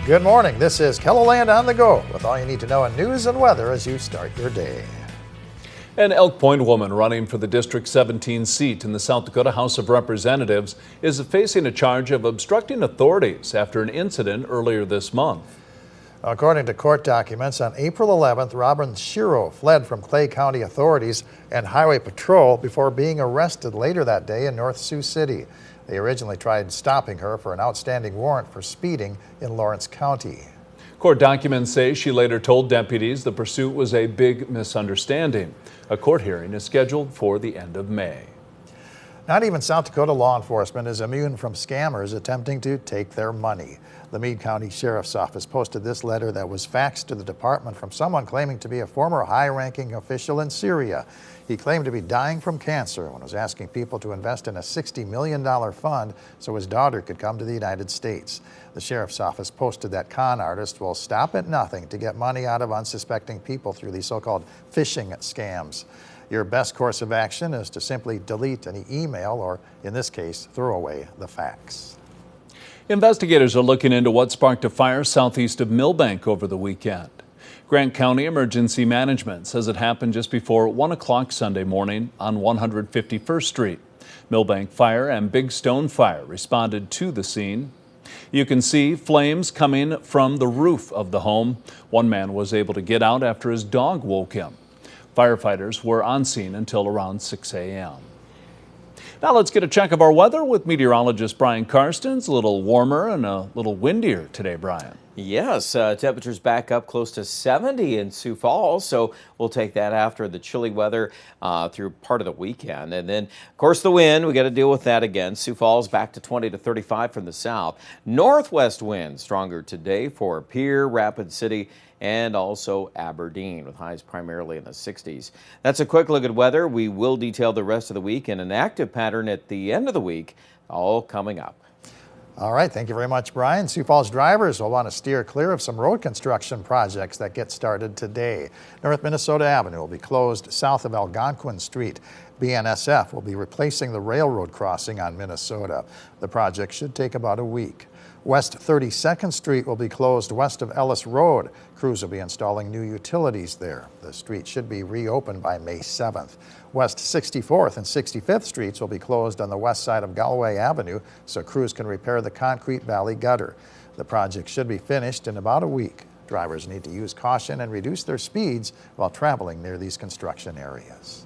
Good morning. This is KELOLAND on the go with all you need to know in news and weather as you start your day. An Elk Point woman running for the District 17 seat in the South Dakota House of Representatives is facing a charge of obstructing authorities after an incident earlier this month. According to court documents, on April 11th, Robin Shiro fled from Clay County authorities and Highway Patrol before being arrested later that day in North Sioux City. They originally tried stopping her for an outstanding warrant for speeding in Lawrence County. Court documents say she later told deputies the pursuit was a big misunderstanding. A court hearing is scheduled for the end of May. Not even South Dakota law enforcement is immune from scammers attempting to take their money. The Meade County Sheriff's Office posted this letter that was faxed to the department from someone claiming to be a former high-ranking official in Syria. He claimed to be dying from cancer when was asking people to invest in a $60 million fund so his daughter could come to the United States. The Sheriff's Office posted that con artists will stop at nothing to get money out of unsuspecting people through these so-called phishing scams. Your best course of action is to simply delete any email or, in this case, throw away the fax. Investigators are looking into what sparked a fire southeast of Millbank over the weekend. Grant County Emergency Management says it happened just before 1 o'clock Sunday morning on 151st Street. Millbank Fire and Big Stone Fire responded to the scene. You can see flames coming from the roof of the home. One man was able to get out after his dog woke him. Firefighters were on scene until around 6 a.m. Now let's get a check of our weather with meteorologist Brian Karstens. A little warmer and a little windier today, Brian. Yes, temperatures back up close to 70 in Sioux Falls, so we'll take that after the chilly weather through part of the weekend. And then, of course, the wind, we got to deal with that again. Sioux Falls back to 20 to 35 from the south. Northwest winds stronger today for Pierre, Rapid City, and also Aberdeen, with highs primarily in the 60s. That's a quick look at weather. We will detail the rest of the week and an active pattern at the end of the week, all coming up. All right, thank you very much, Brian. Sioux Falls drivers will want to steer clear of some road construction projects that get started today. North Minnesota Avenue will be closed south of Algonquin Street. BNSF will be replacing the railroad crossing on Minnesota. The project should take about a week. West 32nd Street will be closed west of Ellis Road. Crews will be installing new utilities there. The street should be reopened by May 7th. West 64th and 65th Streets will be closed on the west side of Galway Avenue so crews can repair the Concrete Valley gutter. The project should be finished in about a week. Drivers need to use caution and reduce their speeds while traveling near these construction areas.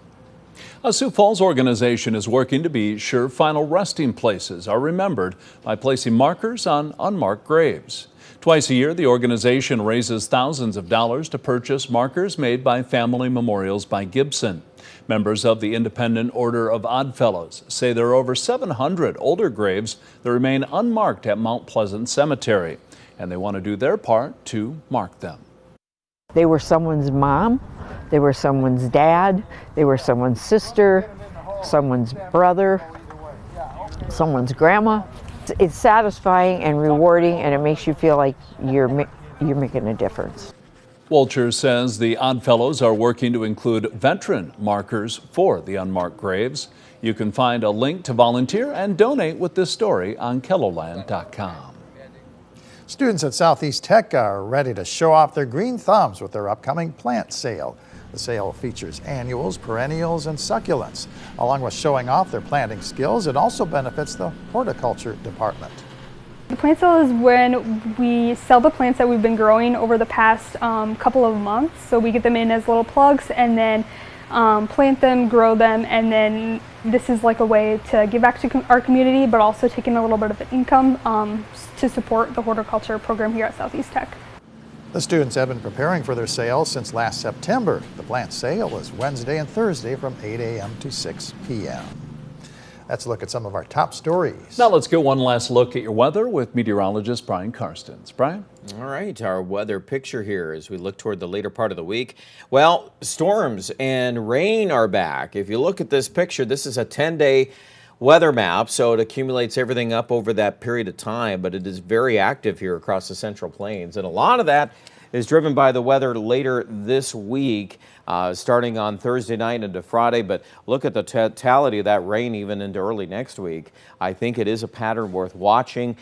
A Sioux Falls organization is working to be sure final resting places are remembered by placing markers on unmarked graves. Twice a year, the organization raises thousands of dollars to purchase markers made by Family Memorials by Gibson. Members of the Independent Order of Oddfellows say there are over 700 older graves that remain unmarked at Mount Pleasant Cemetery, and they want to do their part to mark them. They were someone's mom, they were someone's dad, they were someone's sister, someone's brother, someone's grandma. It's satisfying and rewarding, and it makes you feel like you're making a difference. Walcher says the Oddfellows are working to include veteran markers for the unmarked graves. You can find a link to volunteer and donate with this story on KELOLAND.com. Students at Southeast Tech are ready to show off their green thumbs with their upcoming plant sale. The sale features annuals, perennials, and succulents. Along with showing off their planting skills, it also benefits the horticulture department. The plant sale is when we sell the plants that we've been growing over the past couple of months. So we get them in as little plugs and then plant them, grow them, and then this is like a way to give back to our community, but also taking a little bit of an income to support the horticulture program here at Southeast Tech. The students have been preparing for their sale since last September. The plant sale is Wednesday and Thursday from 8 a.m. to 6 p.m. Let's look at some of our top stories. Now let's get one last look at your weather with meteorologist Brian Karstens. Brian? All right, our weather picture here as we look toward the later part of the week. Well, storms and rain are back. If you look at this picture, this is a 10-day weather map, so it accumulates everything up over that period of time, but it is very active here across the Central Plains, and a lot of that is driven by the weather later this week, starting on Thursday night into Friday. But look at the totality of that rain even into early next week. I think it is a pattern worth watching.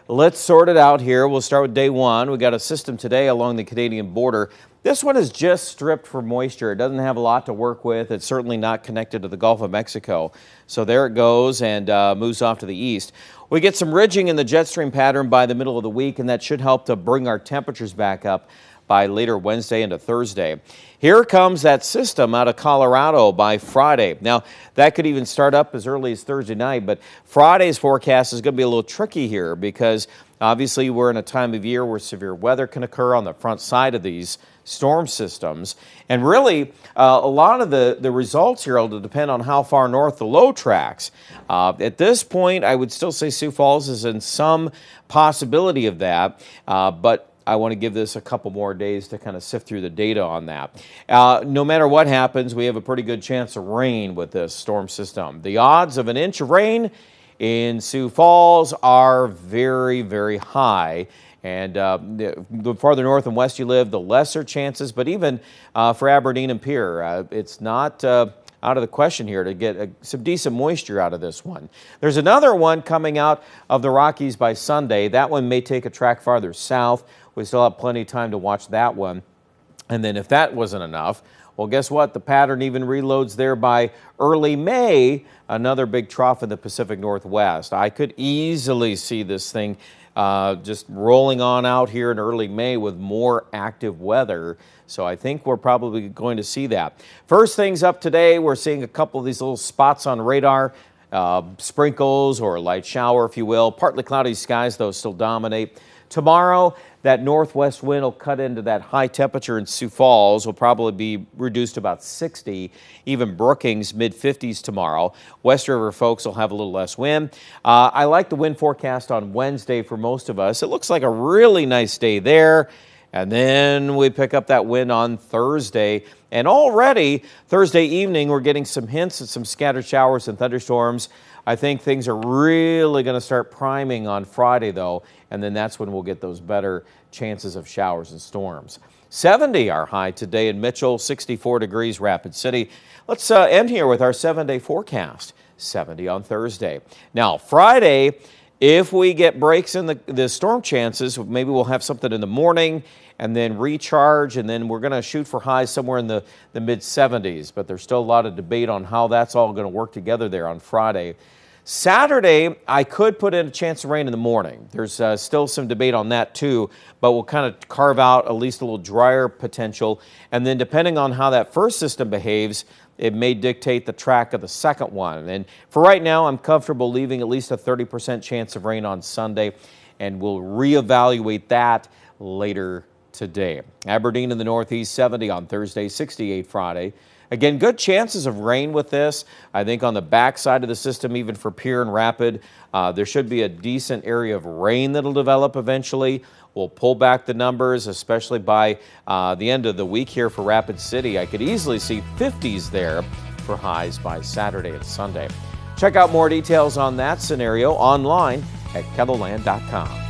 let's sort it out here. We'll start with day one. We got a system today along the Canadian border. This one is just stripped for moisture. It doesn't have a lot to work with. It's certainly not connected to the Gulf of Mexico. So there it goes and moves off to the east. We get some ridging in the jet stream pattern by the middle of the week, and that should help to bring our temperatures back up by later Wednesday into Thursday. Here comes that system out of Colorado by Friday. Now, that could even start up as early as Thursday night, but Friday's forecast is going to be a little tricky here because obviously we're in a time of year where severe weather can occur on the front side of these storm systems. And really, a lot of the results here will depend on how far north the low tracks. At this point, I would still say Sioux Falls is in some possibility of that, but I want to give this a couple more days to kind of sift through the data on that. No matter what happens, we have a pretty good chance of rain with this storm system. The odds of an inch of rain in Sioux Falls are very, very high. And the farther north and west you live, the lesser chances. But even for Aberdeen and Pierre, it's not out of the question here to get some decent moisture out of this one. There's another one coming out of the Rockies by Sunday. That one may take a track farther south. We still have plenty of time to watch that one. And then if that wasn't enough, well, guess what? The pattern even reloads there by early May, another big trough in the Pacific Northwest. I could easily see this thing just rolling on out here in early May with more active weather. So I think we're probably going to see that. First things up today, we're seeing a couple of these little spots on radar, sprinkles or a light shower, if you will. Partly cloudy skies, though, still dominate. Tomorrow, that northwest wind will cut into that high temperature in Sioux Falls. Will probably be reduced to about 60. Even Brookings, mid-50s tomorrow. West River folks will have a little less wind. I like the wind forecast on Wednesday for most of us. It looks like a really nice day there. And then we pick up that wind on Thursday. And already, Thursday evening, we're getting some hints at some scattered showers and thunderstorms. I think things are really going to start priming on Friday, though, and then that's when we'll get those better chances of showers and storms. 70 our high today in Mitchell, 64 degrees Rapid City. Let's end here with our 7-day forecast. 70 on Thursday. Now, Friday, if we get breaks in the storm chances, maybe we'll have something in the morning and then recharge, and then we're going to shoot for highs somewhere in the mid-70s. But there's still a lot of debate on how that's all going to work together there on Friday. Saturday, I could put in a chance of rain in the morning. There's still some debate on that too, but we'll kind of carve out at least a little drier potential. And then depending on how that first system behaves, it may dictate the track of the second one. And for right now, I'm comfortable leaving at least a 30% chance of rain on Sunday, and we'll reevaluate that later today. Aberdeen in the northeast, 70 on Thursday, 68 Friday. Again, good chances of rain with this. I think on the backside of the system, even for Pierre and Rapid, there should be a decent area of rain that'll develop eventually. We'll pull back the numbers, especially by the end of the week here for Rapid City. I could easily see 50s there for highs by Saturday and Sunday. Check out more details on that scenario online at KELOLAND.com.